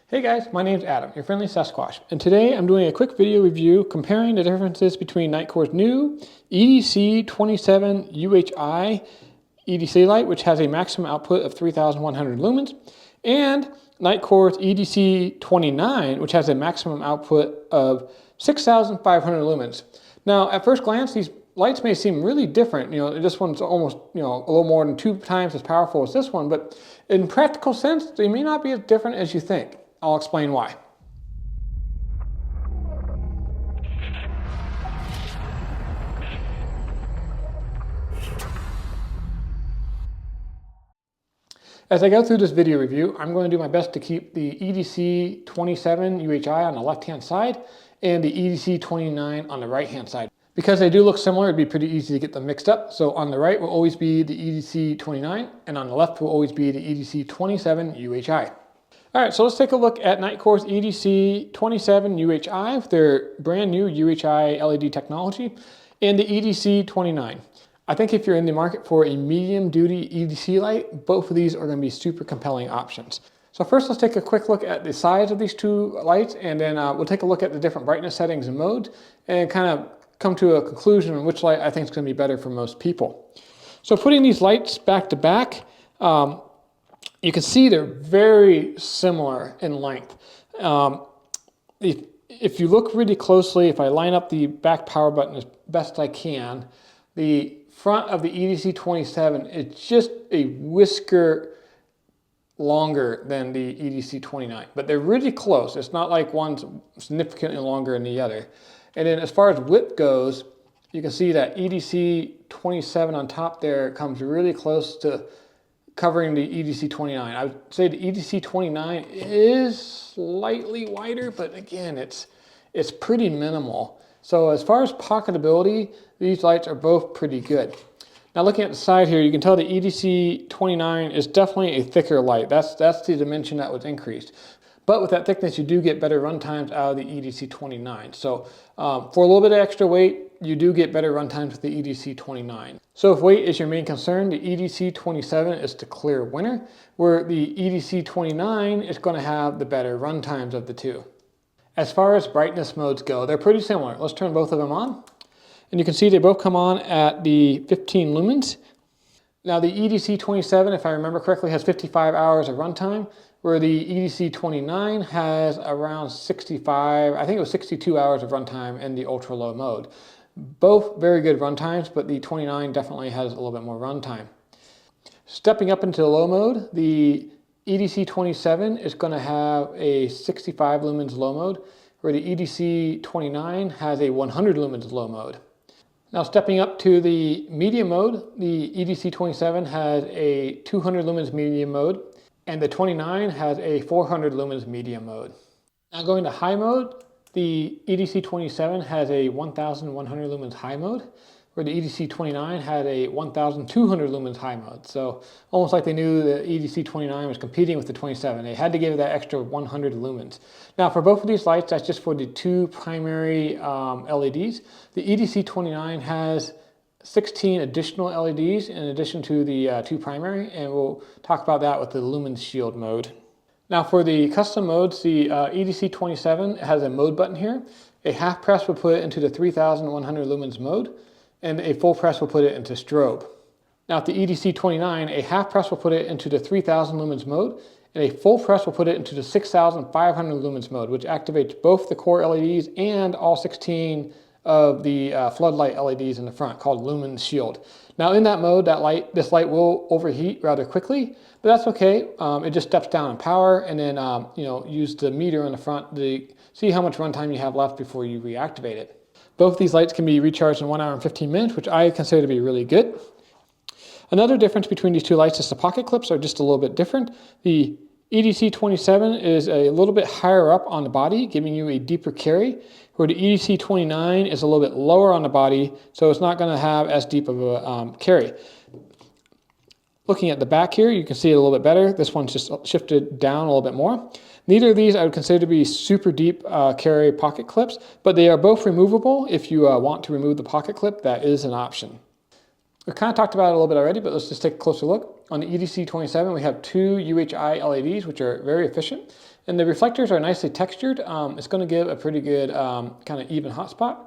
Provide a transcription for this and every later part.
Hey guys, my name's Adam, your friendly Sasquatch, and today I'm doing a quick video review comparing the differences between NiteCore's new EDC27 UHI EDC light, which has a maximum output of 3,100 lumens, and NiteCore's EDC29, which has a maximum output of 6,500 lumens. Now, at first glance, these lights may seem really different. This one's almost, a little more than 2 times as powerful as this one, but in practical sense, they may not be as different as you think. I'll explain why. As I go through this video review, I'm going to do my best to keep the EDC27 UHI on the left-hand side and the EDC29 on the right-hand side. Because they do look similar, it'd be pretty easy to get them mixed up. So on the right will always be the EDC29, and on the left will always be the EDC27 UHI. All right, so let's take a look at NiteCore's EDC27 UHI with their brand new UHI LED technology and the EDC29. I think if you're in the market for a medium duty EDC light, both of these are going to be super compelling options. So first let's take a quick look at the size of these two lights, and then we'll take a look at the different brightness settings and modes and kind of come to a conclusion on which light I think is going to be better for most people. So putting these lights back to back, you can see they're very similar in length. If you look really closely, if I line up the back power button as best I can, the front of the EDC27 is just a whisker longer than the EDC29, but they're really close. It's not like one's significantly longer than the other. And then as far as width goes, you can see that EDC27 on top there comes really close to covering the EDC29. I would say the EDC29 is slightly wider, but again, it's pretty minimal. So as far as pocketability, these lights are both pretty good. Now looking at the side here, you can tell the EDC29 is definitely a thicker light. That's the dimension that was increased. But with that thickness, you do get better run times out of the EDC29. So for a little bit of extra weight, you do get better run times with the EDC29. So if weight is your main concern, the EDC27 is the clear winner, where the EDC29 is going to have the better run times of the two. As far as brightness modes go, they're pretty similar. Let's turn both of them on. And you can see they both come on at the 15 lumens. Now the EDC27, if I remember correctly, has 55 hours of runtime, where the EDC29 has around 65, I think it was 62 hours of runtime in the ultra low mode. Both very good runtimes, but the 29 definitely has a little bit more runtime. Stepping up into low mode, the EDC27 is going to have a 65 lumens low mode, where the EDC29 has a 100 lumens low mode. Now stepping up to the medium mode, the EDC27 has a 200 lumens medium mode, and the 29 has a 400 lumens medium mode. Now going to high mode, the EDC27 has a 1100 lumens high mode, where the EDC29 had a 1200 lumens high mode. So almost like they knew the EDC29 was competing with the 27. They had to give it that extra 100 lumens. Now for both of these lights, that's just for the two primary LEDs. The EDC29 has 16 additional LEDs in addition to the two primary, and we'll talk about that with the lumen shield mode. Now for the custom modes, the EDC27 has a mode button here. A half press will put it into the 3100 lumens mode, and a full press will put it into strobe. Now at the EDC29, a half press will put it into the 3000 lumens mode, and a full press will put it into the 6500 lumens mode, which activates both the core LEDs and all 16 of the floodlight LEDs in the front, called lumen shield. Now in that mode, this light will overheat rather quickly, but that's okay. It just steps down in power, and then use the meter on the front to see how much runtime you have left before you reactivate it. Both of these lights can be recharged in 1 hour and 15 minutes, which I consider to be really good. Another difference between these two lights is the pocket clips are just a little bit different. The EDC27 is a little bit higher up on the body, giving you a deeper carry, where the EDC29 is a little bit lower on the body, so it's not going to have as deep of a carry. Looking at the back here, you can see it a little bit better. This one's just shifted down a little bit more. Neither of these I would consider to be super deep carry pocket clips, but they are both removable. If you want to remove the pocket clip, that is an option. We kind of talked about it a little bit already, but let's just take a closer look. On the EDC27, we have two UHI LEDs, which are very efficient. And the reflectors are nicely textured. It's going to give a pretty good kind of even hotspot.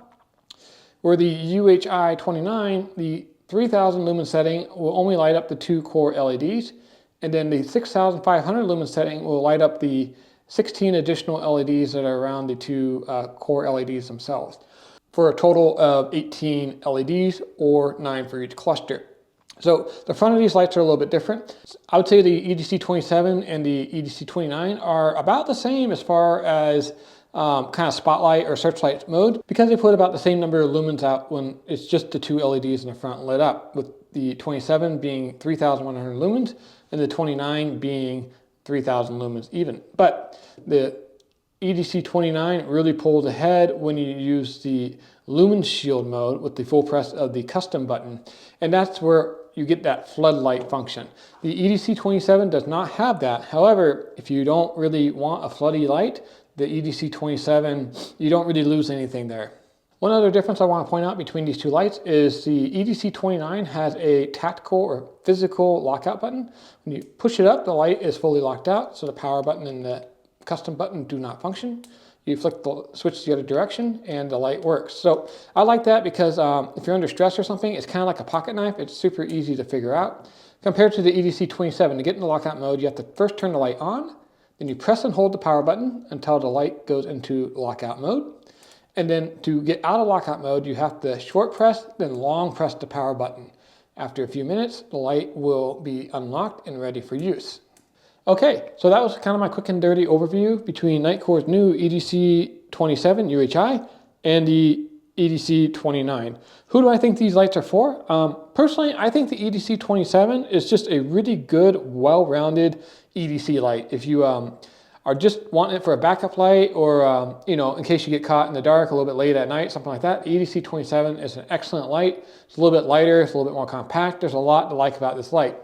Where the UHI29, the 3000 lumen setting will only light up the 2 core LEDs, and then the 6500 lumen setting will light up the 16 additional LEDs that are around the 2 core LEDs themselves, for a total of 18 LEDs, or 9 for each cluster. So the front of these lights are a little bit different. I would say the EDC27 and the EDC29 are about the same as far as kind of spotlight or searchlight mode, because they put about the same number of lumens out when it's just the 2 LEDs in the front lit up, with the 27 being 3100 lumens and the 29 being 3000 lumens even. But the EDC29 really pulls ahead when you use the lumen shield mode with the full press of the custom button, and that's where you get that floodlight function. The EDC27 does not have that. However, if you don't really want a floody light, the EDC27, you don't really lose anything there. One other difference I want to point out between these two lights is the EDC29 has a tactical or physical lockout button. When you push it up, the light is fully locked out, so the power button and the custom button do not function. You flick the switch the other direction and the light works. So I like that because if you're under stress or something, it's kind of like a pocket knife. It's super easy to figure out. Compared to the EDC27, to get into lockout mode, you have to first turn the light on, then you press and hold the power button until the light goes into lockout mode. And then to get out of lockout mode, you have to short press, then long press the power button. After a few minutes, the light will be unlocked and ready for use. Okay, so that was kind of my quick and dirty overview between NiteCore's new EDC27 UHI and the EDC29. Who do I think these lights are for? Personally, I think the EDC27 is just a really good, well-rounded EDC light. If you are just wanting it for a backup light, or you know, in case you get caught in the dark a little bit late at night, something like that, the EDC27 is an excellent light. It's a little bit lighter, it's a little bit more compact. There's a lot to like about this light.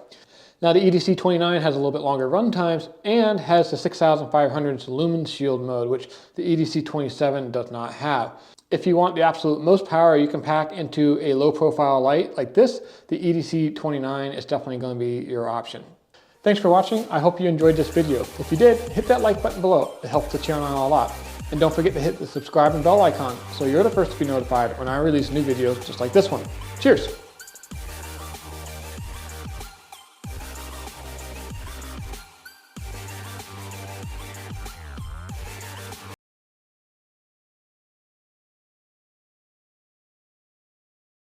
Now the EDC29 has a little bit longer run times and has the 6500 lumen shield mode, which the EDC27 does not have. If you want the absolute most power you can pack into a low profile light like this, the EDC29 is definitely going to be your option. Thanks for watching. I hope you enjoyed this video. If you did, hit that like button below. It helps the channel a lot. And don't forget to hit the subscribe and bell icon so you're the first to be notified when I release new videos just like this one. Cheers!